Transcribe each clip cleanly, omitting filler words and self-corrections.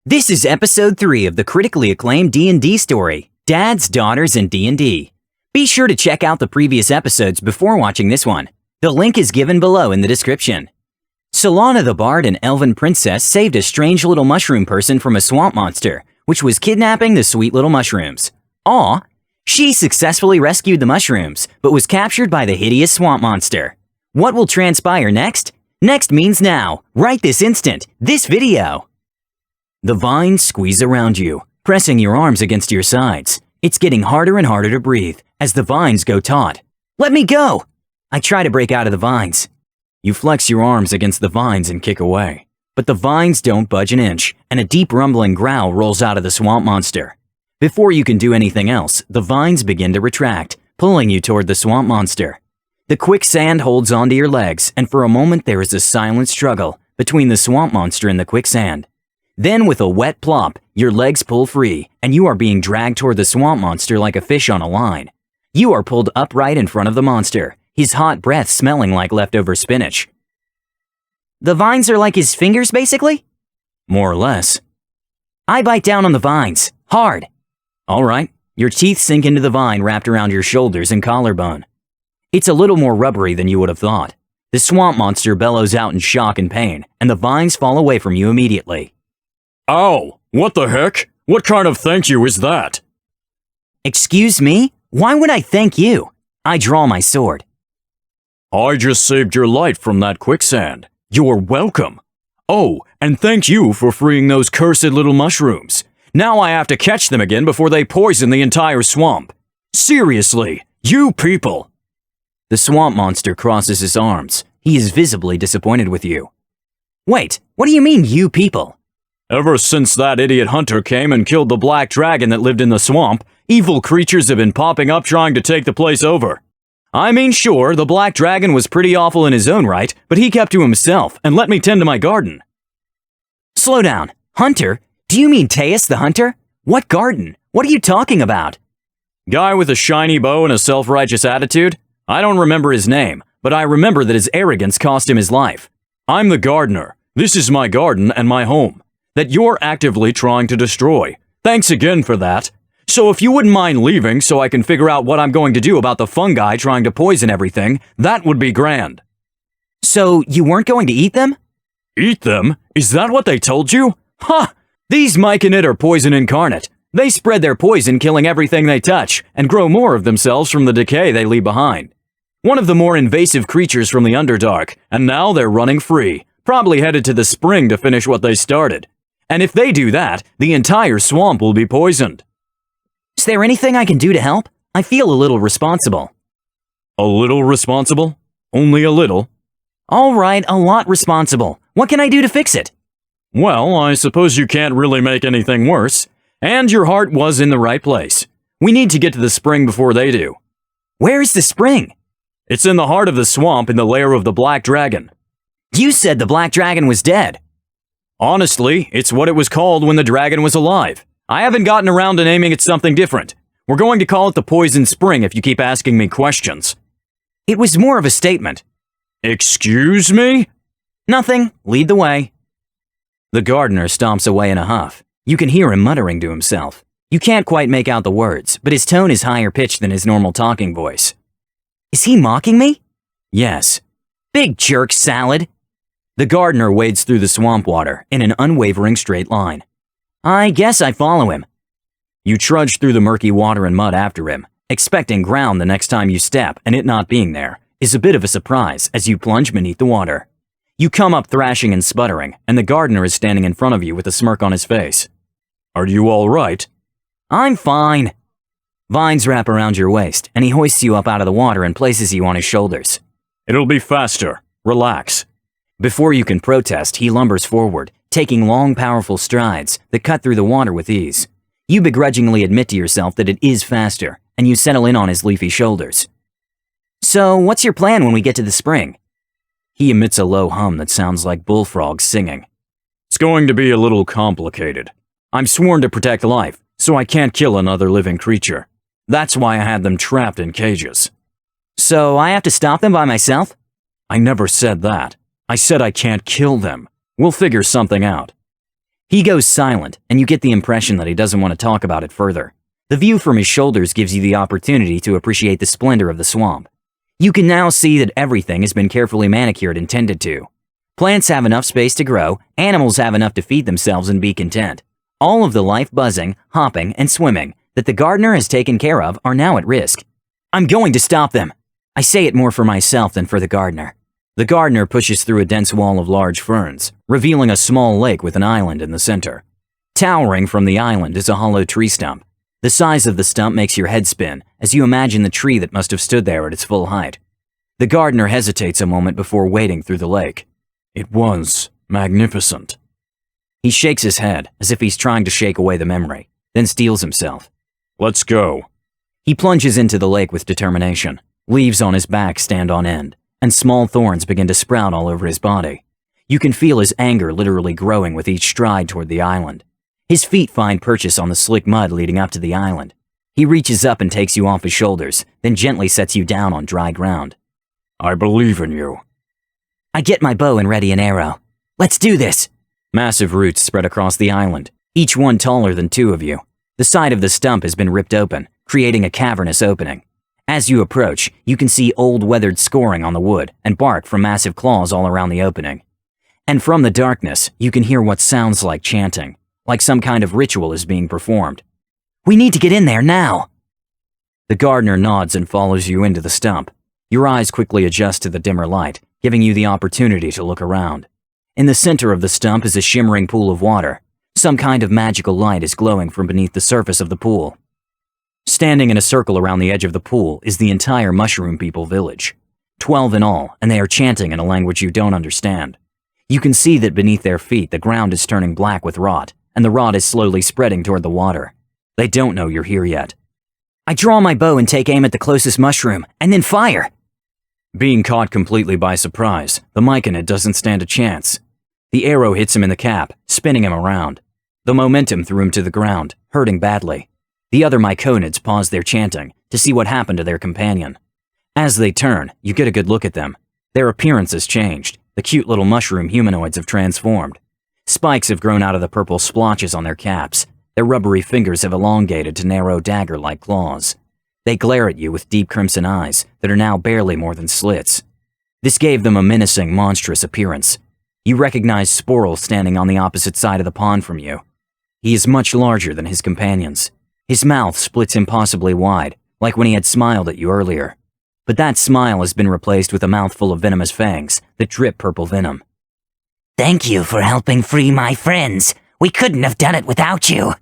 This is episode 3 of the critically acclaimed D&D story, Dads, Daughters, and D&D. Be sure to check out the previous episodes before watching this one. The link is given below in the description. Selana the Bard and Elven Princess saved a strange little mushroom person from a swamp monster, which was kidnapping the sweet little mushrooms. Aw! She successfully rescued the mushrooms, but was captured by the hideous swamp monster. What will transpire next? Next means now, right this instant, this video. The vines squeeze around you, pressing your arms against your sides. It's getting harder and harder to breathe as the vines go taut. Let me go! I try to break out of the vines. You flex your arms against the vines and kick away. But the vines don't budge an inch, and a deep rumbling growl rolls out of the swamp monster. Before you can do anything else, the vines begin to retract, pulling you toward the swamp monster. The quicksand holds onto your legs, and for a moment there is a silent struggle between the swamp monster and the quicksand. Then with a wet plop, your legs pull free, and you are being dragged toward the swamp monster like a fish on a line. You are pulled upright in front of the monster, his hot breath smelling like leftover spinach. The vines are like his fingers, basically? More or less. I bite down on the vines, hard. All right, your teeth sink into the vine wrapped around your shoulders and collarbone. It's a little more rubbery than you would have thought. The swamp monster bellows out in shock and pain, and the vines fall away from you immediately. Ow! What the heck? What kind of thank you is that? Excuse me? Why would I thank you? I draw my sword. I just saved your life from that quicksand. You're welcome. Oh, and thank you for freeing those cursed little mushrooms. Now I have to catch them again before they poison the entire swamp. Seriously, you people! The swamp monster crosses his arms. He is visibly disappointed with you. Wait, what do you mean, you people? Ever since that idiot hunter came and killed the black dragon that lived in the swamp, evil creatures have been popping up trying to take the place over. I mean, sure, the black dragon was pretty awful in his own right, but he kept to himself and let me tend to my garden. Slow down. Hunter? Do you mean Teus the hunter? What garden? What are you talking about? Guy with a shiny bow and a self-righteous attitude? I don't remember his name, but I remember that his arrogance cost him his life. I'm the gardener. This is my garden and my home that you're actively trying to destroy. Thanks again for that. So if you wouldn't mind leaving so I can figure out what I'm going to do about the fungi trying to poison everything, that would be grand. So you weren't going to eat them? Eat them? Is that what they told you? Ha! These myconid are poison incarnate. They spread their poison killing everything they touch and grow more of themselves from the decay they leave behind. One of the more invasive creatures from the Underdark, and now they're running free, probably headed to the spring to finish what they started. And if they do that, the entire swamp will be poisoned. Is there anything I can do to help? I feel a little responsible. A little responsible? Only a little? All right, a lot responsible. What can I do to fix it? Well, I suppose you can't really make anything worse. And your heart was in the right place. We need to get to the spring before they do. Where is the spring? It's in the heart of the swamp in the lair of the black dragon. You said the black dragon was dead. Honestly, it's what it was called when the dragon was alive. I haven't gotten around to naming it something different. We're going to call it the Poison Spring if you keep asking me questions. It was more of a statement. Excuse me? Nothing. Lead the way. The gardener stomps away in a huff. You can hear him muttering to himself. You can't quite make out the words, but his tone is higher pitched than his normal talking voice. Is he mocking me? Yes. Big jerk salad. The gardener wades through the swamp water in an unwavering straight line. I guess I follow him. You trudge through the murky water and mud after him, expecting ground the next time you step, and it not being there is a bit of a surprise as you plunge beneath the water. You come up thrashing and sputtering, and the gardener is standing in front of you with a smirk on his face. Are you all right? I'm fine. Vines wrap around your waist, and he hoists you up out of the water and places you on his shoulders. It'll be faster. Relax. Before you can protest, he lumbers forward, taking long, powerful strides that cut through the water with ease. You begrudgingly admit to yourself that it is faster, and you settle in on his leafy shoulders. So, what's your plan when we get to the spring? He emits a low hum that sounds like bullfrogs singing. It's going to be a little complicated. I'm sworn to protect life, so I can't kill another living creature. That's why I had them trapped in cages. So, I have to stop them by myself? I never said that. I said I can't kill them. We'll figure something out. He goes silent, and you get the impression that he doesn't want to talk about it further. The view from his shoulders gives you the opportunity to appreciate the splendor of the swamp. You can now see that everything has been carefully manicured and tended to. Plants have enough space to grow, animals have enough to feed themselves and be content. All of the life buzzing, hopping, and swimming that the gardener has taken care of are now at risk. I'm going to stop them. I say it more for myself than for the gardener. The gardener pushes through a dense wall of large ferns, revealing a small lake with an island in the center. Towering from the island is a hollow tree stump. The size of the stump makes your head spin as you imagine the tree that must have stood there at its full height. The gardener hesitates a moment before wading through the lake. It was magnificent. He shakes his head as if he's trying to shake away the memory, then steels himself. Let's go. He plunges into the lake with determination. Leaves on his back stand on end, and small thorns begin to sprout all over his body. You can feel his anger literally growing with each stride toward the island. His feet find purchase on the slick mud leading up to the island. He reaches up and takes you off his shoulders, then gently sets you down on dry ground. I believe in you. I get my bow and ready an arrow. Let's do this! Massive roots spread across the island, each one taller than two of you. The side of the stump has been ripped open, creating a cavernous opening. As you approach, you can see old weathered scoring on the wood and bark from massive claws all around the opening. And from the darkness, you can hear what sounds like chanting, like some kind of ritual is being performed. We need to get in there now! The gardener nods and follows you into the stump. Your eyes quickly adjust to the dimmer light, giving you the opportunity to look around. In the center of the stump is a shimmering pool of water. Some kind of magical light is glowing from beneath the surface of the pool. Standing in a circle around the edge of the pool is the entire Mushroom People village. 12 in all, and they are chanting in a language you don't understand. You can see that beneath their feet the ground is turning black with rot, and the rot is slowly spreading toward the water. They don't know you're here yet. I draw my bow and take aim at the closest mushroom, and then fire! Being caught completely by surprise, the myconid doesn't stand a chance. The arrow hits him in the cap, spinning him around. The momentum threw him to the ground, hurting badly. The other myconids pause their chanting to see what happened to their companion. As they turn, you get a good look at them. Their appearance has changed. The cute little mushroom humanoids have transformed. Spikes have grown out of the purple splotches on their caps. Their rubbery fingers have elongated to narrow dagger-like claws. They glare at you with deep crimson eyes that are now barely more than slits. This gave them a menacing, monstrous appearance. You recognize Sporl standing on the opposite side of the pond from you. He is much larger than his companions. His mouth splits impossibly wide, like when he had smiled at you earlier. But that smile has been replaced with a mouthful of venomous fangs that drip purple venom. Thank you for helping free my friends. We couldn't have done it without you.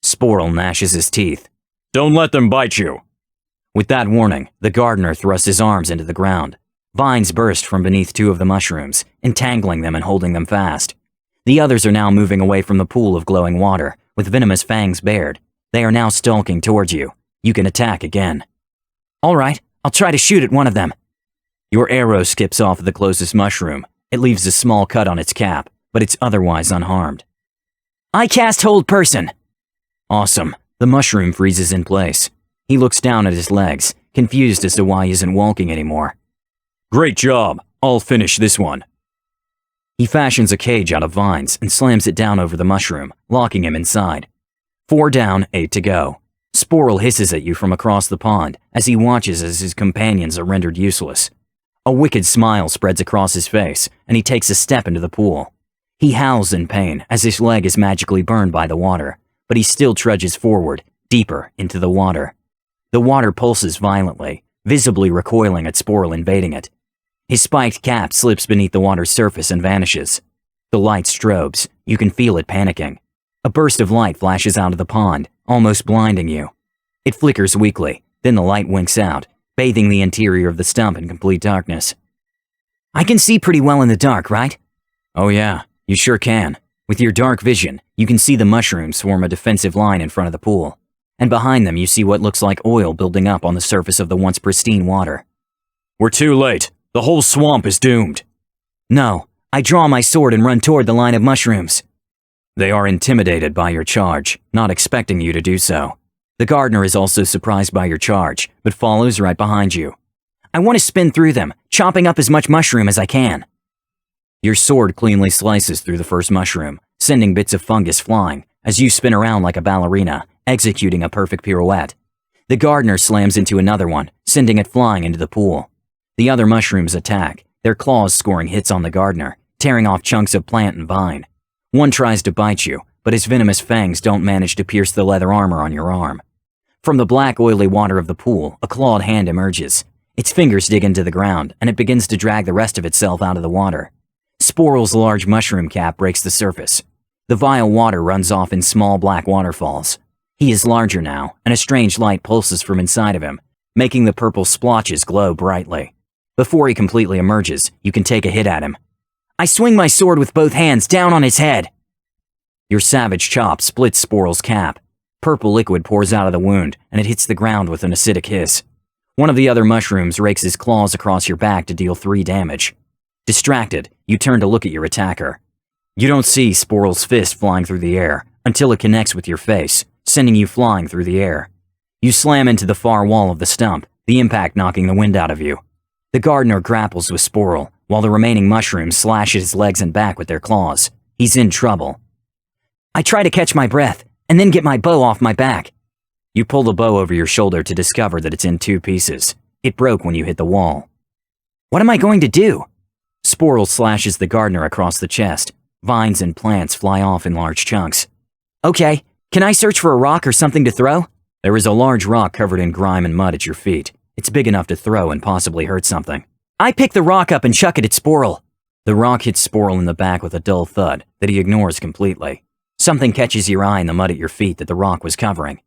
Sporl gnashes his teeth. Don't let them bite you. With that warning, the gardener thrusts his arms into the ground. Vines burst from beneath two of the mushrooms, entangling them and holding them fast. The others are now moving away from the pool of glowing water, with venomous fangs bared. They are now stalking towards you. You can attack again. All right, I'll try to shoot at one of them. Your arrow skips off of the closest mushroom. It leaves a small cut on its cap, but it's otherwise unharmed. I cast Hold Person. Awesome. The mushroom freezes in place. He looks down at his legs, confused as to why he isn't walking anymore. Great job. I'll finish this one. He fashions a cage out of vines and slams it down over the mushroom, locking him inside. 4 down, 8 to go. Sporl hisses at you from across the pond as he watches as his companions are rendered useless. A wicked smile spreads across his face, and he takes a step into the pool. He howls in pain as his leg is magically burned by the water, but he still trudges forward, deeper into the water. The water pulses violently, visibly recoiling at Sporl invading it. His spiked cap slips beneath the water's surface and vanishes. The light strobes. You can feel it panicking. A burst of light flashes out of the pond, almost blinding you. It flickers weakly, then the light winks out, bathing the interior of the stump in complete darkness. I can see pretty well in the dark, right? Oh yeah, you sure can. With your dark vision, you can see the mushrooms form a defensive line in front of the pool. And behind them you see what looks like oil building up on the surface of the once pristine water. We're too late. The whole swamp is doomed. No, I draw my sword and run toward the line of mushrooms. They are intimidated by your charge, not expecting you to do so. The gardener is also surprised by your charge, but follows right behind you. I want to spin through them, chopping up as much mushroom as I can. Your sword cleanly slices through the first mushroom, sending bits of fungus flying as you spin around like a ballerina, executing a perfect pirouette. The gardener slams into another one, sending it flying into the pool. The other mushrooms attack, their claws scoring hits on the gardener, tearing off chunks of plant and vine. One tries to bite you, but his venomous fangs don't manage to pierce the leather armor on your arm. From the black, oily water of the pool, a clawed hand emerges. Its fingers dig into the ground, and it begins to drag the rest of itself out of the water. Sporal's large mushroom cap breaks the surface. The vile water runs off in small black waterfalls. He is larger now, and a strange light pulses from inside of him, making the purple splotches glow brightly. Before he completely emerges, you can take a hit at him. I swing my sword with both hands down on his head. Your savage chop splits Sporal's cap. Purple liquid pours out of the wound, and it hits the ground with an acidic hiss. One of the other mushrooms rakes his claws across your back to deal 3 damage. Distracted, you turn to look at your attacker. You don't see Sporal's fist flying through the air until it connects with your face, sending you flying through the air. You slam into the far wall of the stump, the impact knocking the wind out of you. The gardener grapples with Sporal, while the remaining mushrooms slash at his legs and back with their claws. He's in trouble. I try to catch my breath, and then get my bow off my back. You pull the bow over your shoulder to discover that it's in 2 pieces. It broke when you hit the wall. What am I going to do? Sporal slashes the gardener across the chest. Vines and plants fly off in large chunks. Okay, can I search for a rock or something to throw? There is a large rock covered in grime and mud at your feet. It's big enough to throw and possibly hurt something. I pick the rock up and chuck it at Sporal. The rock hits Sporal in the back with a dull thud that he ignores completely. Something catches your eye in the mud at your feet that the rock was covering.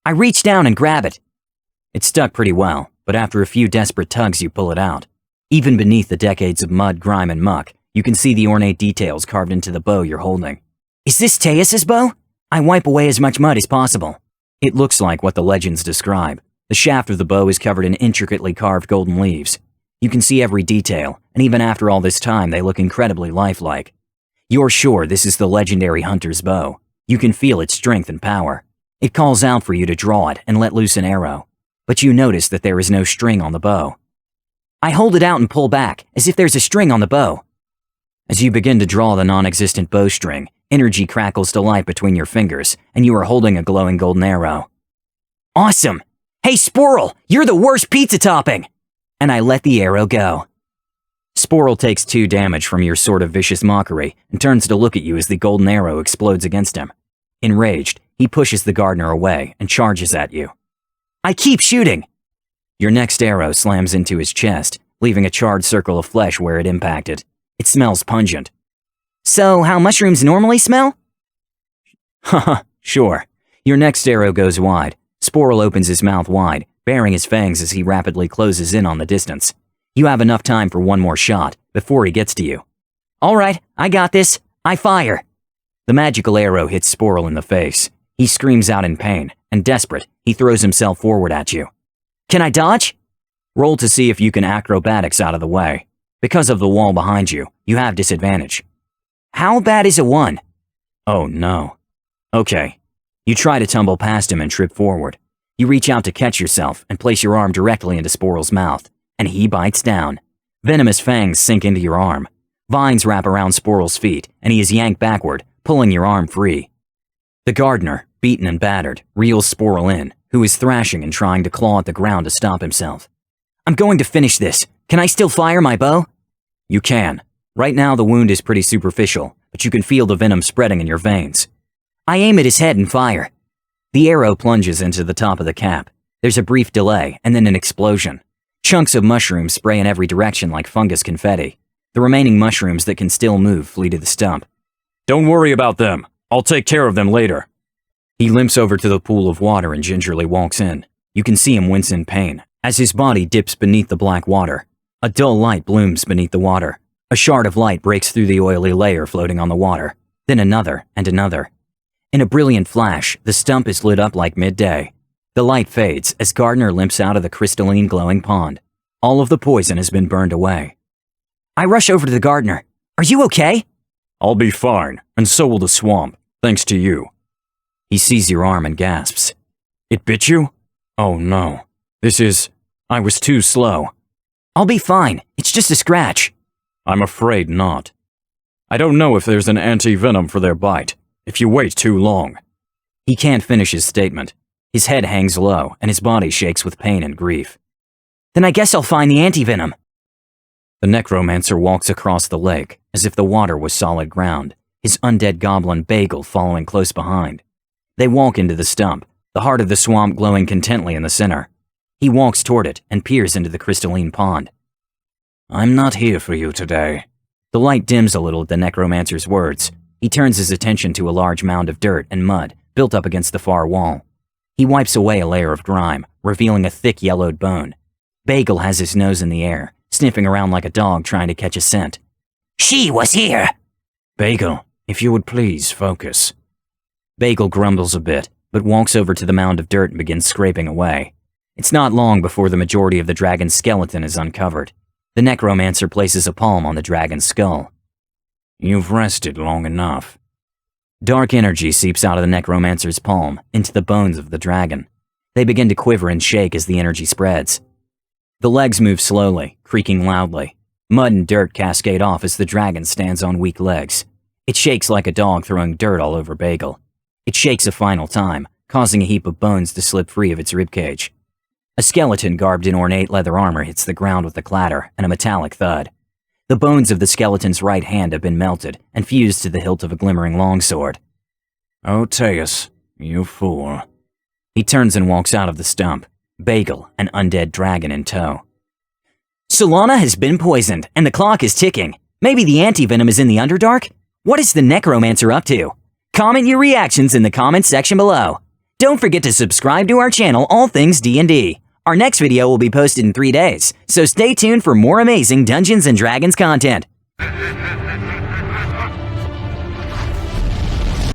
I reach down and grab it. It stuck pretty well, but after a few desperate tugs you pull it out. Even beneath the decades of mud, grime, and muck, you can see the ornate details carved into the bow you're holding. Is this Teus's bow? I wipe away as much mud as possible. It looks like what the legends describe. The shaft of the bow is covered in intricately carved golden leaves. You can see every detail, and even after all this time they look incredibly lifelike. You're sure this is the legendary hunter's bow. You can feel its strength and power. It calls out for you to draw it and let loose an arrow, but you notice that there is no string on the bow. I hold it out and pull back, as if there's a string on the bow. As you begin to draw the non-existent bowstring, energy crackles to light between your fingers, and you are holding a glowing golden arrow. Awesome! Hey, Sporal, you're the worst pizza topping! And I let the arrow go. Sporal takes 2 damage from your sort of vicious mockery and turns to look at you as the golden arrow explodes against him. Enraged, he pushes the gardener away and charges at you. I keep shooting! Your next arrow slams into his chest, leaving a charred circle of flesh where it impacted. It smells pungent. So, how mushrooms normally smell? Haha, sure. Your next arrow goes wide. Sporal opens his mouth wide, baring his fangs as he rapidly closes in on the distance. You have enough time for one more shot before he gets to you. All right, I got this. I fire. The magical arrow hits Sporal in the face. He screams out in pain, and desperate, he throws himself forward at you. Can I dodge? Roll to see if you can acrobatics out of the way. Because of the wall behind you, you have disadvantage. How bad is a 1? Oh no. Okay. You try to tumble past him and trip forward. You reach out to catch yourself and place your arm directly into Sporal's mouth, and he bites down. Venomous fangs sink into your arm. Vines wrap around Sporal's feet, and he is yanked backward, pulling your arm free. The gardener, beaten and battered, reels Sporal in, who is thrashing and trying to claw at the ground to stop himself. I'm going to finish this. Can I still fire my bow? You can. Right now the wound is pretty superficial, but you can feel the venom spreading in your veins. I aim at his head and fire. The arrow plunges into the top of the cap. There's a brief delay, and then an explosion. Chunks of mushrooms spray in every direction like fungus confetti. The remaining mushrooms that can still move flee to the stump. Don't worry about them. I'll take care of them later. He limps over to the pool of water and gingerly walks in. You can see him wince in pain as his body dips beneath the black water. A dull light blooms beneath the water. A shard of light breaks through the oily layer floating on the water. Then another and another. In a brilliant flash, the stump is lit up like midday. The light fades as Gardner limps out of the crystalline glowing pond. All of the poison has been burned away. I rush over to the gardener. Are you okay? I'll be fine, and so will the swamp, thanks to you. He sees your arm and gasps. It bit you? Oh no. I was too slow. I'll be fine. It's just a scratch. I'm afraid not. I don't know if there's an anti-venom for their bite. If you wait too long. He can't finish his statement. His head hangs low, and his body shakes with pain and grief. Then I guess I'll find the anti-venom. The necromancer walks across the lake, as if the water was solid ground, his undead goblin Bagel following close behind. They walk into the stump, the heart of the swamp glowing contently in the center. He walks toward it and peers into the crystalline pond. I'm not here for you today. The light dims a little at the necromancer's words. He turns his attention to a large mound of dirt and mud built up against the far wall. He wipes away a layer of grime, revealing a thick yellowed bone. Bagel has his nose in the air, sniffing around like a dog trying to catch a scent. She was here! Bagel, if you would please focus. Bagel grumbles a bit, but walks over to the mound of dirt and begins scraping away. It's not long before the majority of the dragon's skeleton is uncovered. The necromancer places a palm on the dragon's skull. You've rested long enough. Dark energy seeps out of the necromancer's palm into the bones of the dragon. They begin to quiver and shake as the energy spreads. The legs move slowly, creaking loudly. Mud and dirt cascade off as the dragon stands on weak legs. It shakes like a dog throwing dirt all over Bagel. It shakes a final time, causing a heap of bones to slip free of its ribcage. A skeleton garbed in ornate leather armor hits the ground with a clatter and a metallic thud. The bones of the skeleton's right hand have been melted and fused to the hilt of a glimmering longsword. Oh, Teus, you fool. He turns and walks out of the stump, Bagel, an undead dragon in tow. Selana has been poisoned, and the clock is ticking. Maybe the anti-venom is in the Underdark? What is the necromancer up to? Comment your reactions in the comments section below. Don't forget to subscribe to our channel, All Things DnD. Our next video will be posted in 3 days, so stay tuned for more amazing Dungeons & Dragons content.